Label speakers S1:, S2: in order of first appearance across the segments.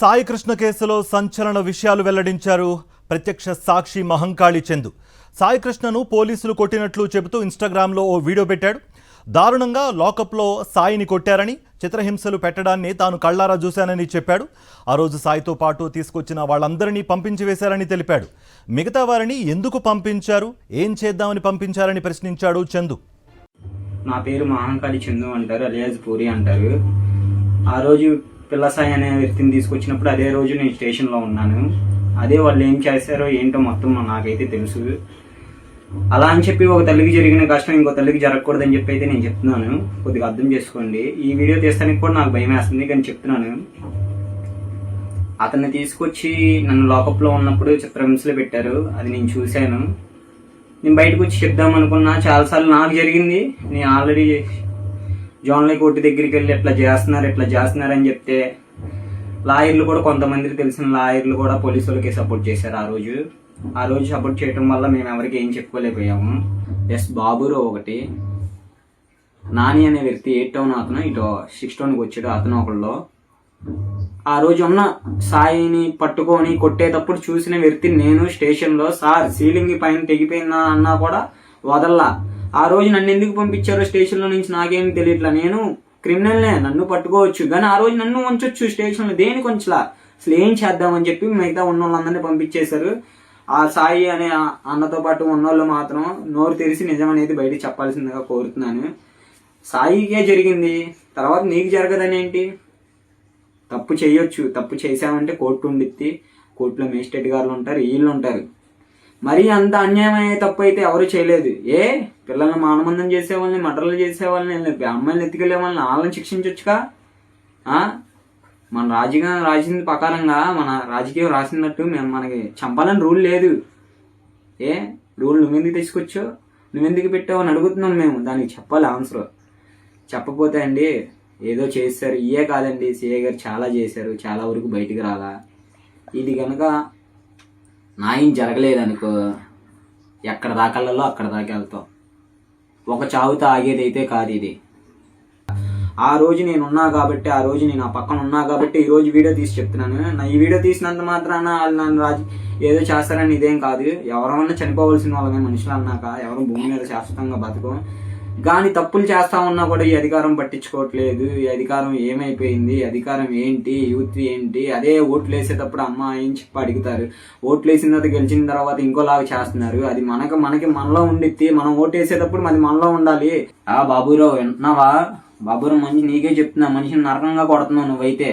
S1: సాయి కృష్ణ కేసులో సంచలన విషయాలు వెల్లడించారు ప్రత్యక్ష సాక్షి మహంకాళి చందు. సాయి కృష్ణను పోలీసులు కొట్టినట్లు చెబుతూ ఇన్స్టాగ్రామ్లో ఓ వీడియో పెట్టాడు. దారుణంగా లాకప్లో సాయిని కొట్టారని, చిత్రహింసలు పెట్టడాన్ని తాను కళ్ళారా చూశానని చెప్పాడు. ఆ రోజు సాయితో పాటు తీసుకొచ్చిన వాళ్ళందరినీ పంపించి వేశారని తెలిపాడు. మిగతా వారిని ఎందుకు పంపించారు, ఏం చేద్దామని పంపించారని ప్రశ్నించాడు చందు.
S2: నా పేరు మహంకాళి చందు అంటారు, అలియాజ్ పూరి అంటారు. ఆ రోజు పిల్లసాయి అనే వ్యక్తిని తీసుకొచ్చినప్పుడు అదే రోజు నేను స్టేషన్లో ఉన్నాను. అదే వాళ్ళు ఏం చేశారో ఏంటో మొత్తం నాకైతే తెలుసు. అలా అని చెప్పి ఒక తల్లికి జరిగిన కష్టం ఇంకో తల్లికి జరగకూడదని చెప్పి అయితే నేను చెప్తున్నాను. కొద్దిగా అర్థం చేసుకోండి. ఈ వీడియో తీస్తానికి కూడా నాకు భయం వేస్తుంది, కానీ చెప్తున్నాను. అతన్ని తీసుకొచ్చి నన్ను లాకప్లో ఉన్నప్పుడు చిత్రహింసలు పెట్టారు. అది నేను చూశాను. నేను బయటకు వచ్చి చెప్దాం అనుకున్నా. చాలాసార్లు నాకు జరిగింది. నేను ఆల్రెడీ జోన్లీ కోర్టు దగ్గరికి వెళ్ళి ఎట్లా చేస్తున్నారు అని చెప్తే లాయర్లు కూడా, కొంతమందికి తెలిసిన లాయర్లు కూడా పోలీసు వాళ్ళకి సపోర్ట్ చేశారు. ఆ రోజు సపోర్ట్ చేయడం వల్ల మేము ఎవరికి ఏం చెప్పుకోలేకపోయాము. ఎస్ బాబురావు ఒకటి, నాని అనే వ్యక్తి 8 టౌన్ అతను, ఇటు 6 టౌన్కి వచ్చాడు అతను ఒకళ్ళు. ఆ రోజు ఉన్న సాయిని పట్టుకొని కొట్టేటప్పుడు చూసిన వ్యక్తి నేను స్టేషన్లో. సార్ సీలింగ్ పైన తెగిపోయిందా అన్నా కూడా వదల్లా. ఆ రోజు నన్ను ఎందుకు పంపించారో స్టేషన్లో నుంచి నాకేమి తెలియట్లా. నేను క్రిమినల్నే, నన్ను పట్టుకోవచ్చు, కానీ ఆ రోజు నన్ను ఉంచొచ్చు స్టేషన్లో. దేనికి ఉంచలా? అసలు ఏం చేద్దామని చెప్పి మిగతా ఉన్న వాళ్ళందరినీ పంపించేశారు. ఆ సాయి అనే అన్నతో పాటు ఉన్నోళ్ళు మాత్రం నోరు తెరిచి నిజం అనేది బయటకు చెప్పాల్సిందిగా కోరుతున్నాను. సాయికే జరిగింది, తర్వాత నీకు జరగదని ఏంటి? తప్పు చేయొచ్చు, తప్పు చేసామంటే కోర్టు ఉండిద్ది. కోర్టులో మేజిస్ట్రేట్ గారు ఉంటారు, వీళ్ళు ఉంటారు. మరీ అంత అన్యాయమయ్యే తప్పు అయితే ఎవరు చేయలేదు. పిల్లల్ని మానబంధం చేసేవాళ్ళని, మటర్లు చేసేవాళ్ళని, అమ్మాయిని ఎత్తుకెళ్లే వాళ్ళని వాళ్ళని శిక్షించవచ్చుగా. మన రాజకీయం రాసింది ప్రకారంగా, మన రాజకీయం రాసినట్టు మనకి చంపాలని రూల్ లేదు. రూల్ నువ్వెందుకు తీసుకొచ్చావు, నువ్వెందుకు పెట్టావు అని అడుగుతున్నాం మేము. దానికి చెప్పాలి ఆన్సర్. చెప్పపోతే అండి ఏదో చేస్తారు. ఇయే కాదండి, సిఐ గారు చాలా చేశారు, చాలా వరకు బయటికి రాలా. ఇది కనుక న్యాయం జరగలేదనుకో, ఎక్కడ దాకాలలో అక్కడ దాకా వెళ్తాం. ఒక చావుతో ఆగేదైతే కాదు ఇది. ఆ రోజు నేను ఉన్నా కాబట్టి, ఆ రోజు నేను ఆ పక్కన ఉన్నా కాబట్టి ఈ రోజు వీడియో తీసి చెప్తున్నాను. ఈ వీడియో తీసినంత మాత్రాన వాళ్ళు నన్ను ఏదో చేస్తారని ఇదేం కాదు. ఎవరన్నా చనిపోవలసిన వాళ్ళమే మనుషులు అన్నాక. ఎవరు భూమి మీద శాశ్వతంగా బతకం. కానీ తప్పులు చేస్తా ఉన్నా కూడా ఈ అధికారం పట్టించుకోవట్లేదు. ఈ అధికారం ఏమైపోయింది, అధికారం ఏంటి, యూత్ ఏంటి? అదే ఓట్లు వేసేటప్పుడు అమ్మ ఏం చెప్పి అడుగుతారు. ఓట్లు వేసిన తర్వాత గెలిచిన తర్వాత ఇంకోలాగా చేస్తున్నారు. అది మనకి మనలో ఉండిద్ది. మనం ఓటు వేసేటప్పుడు అది మనలో ఉండాలి. బాబురావు వింటున్నావా? బాబురావు మనిషి నీకే చెప్తున్నా, మనిషిని నరకంగా కొడుతున్నావు నువ్వైతే.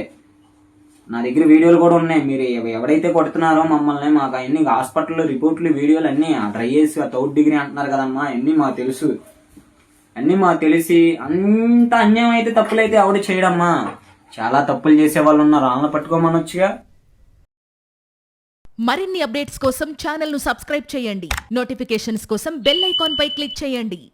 S2: నా దగ్గర వీడియోలు కూడా ఉన్నాయి. మీరు ఎవరైతే కొడుతున్నారో మమ్మల్ని, మాకు అన్ని హాస్పిటల్లో రిపోర్ట్లు, వీడియోలు అన్నీ డ్రై చేసి 3rd డిగ్రీ అంటున్నారు కదమ్మా. అన్నీ మాకు తెలుసు. అన్నీ మాకు తెలిసి అంత అన్యాయం అయితే, తప్పులైతే ఎవడు చేయడమ్మా. చాలా తప్పులు చేసే వాళ్ళు ఉన్నారు, వాళ్ళని పట్టుకోమనొచ్చుగా.
S3: మరిన్ని అప్డేట్స్ కోసం ఛానల్ ను సబ్స్క్రైబ్ చేయండి. నోటిఫికేషన్స్ కోసం బెల్ ఐకాన్ పై క్లిక్ చేయండి.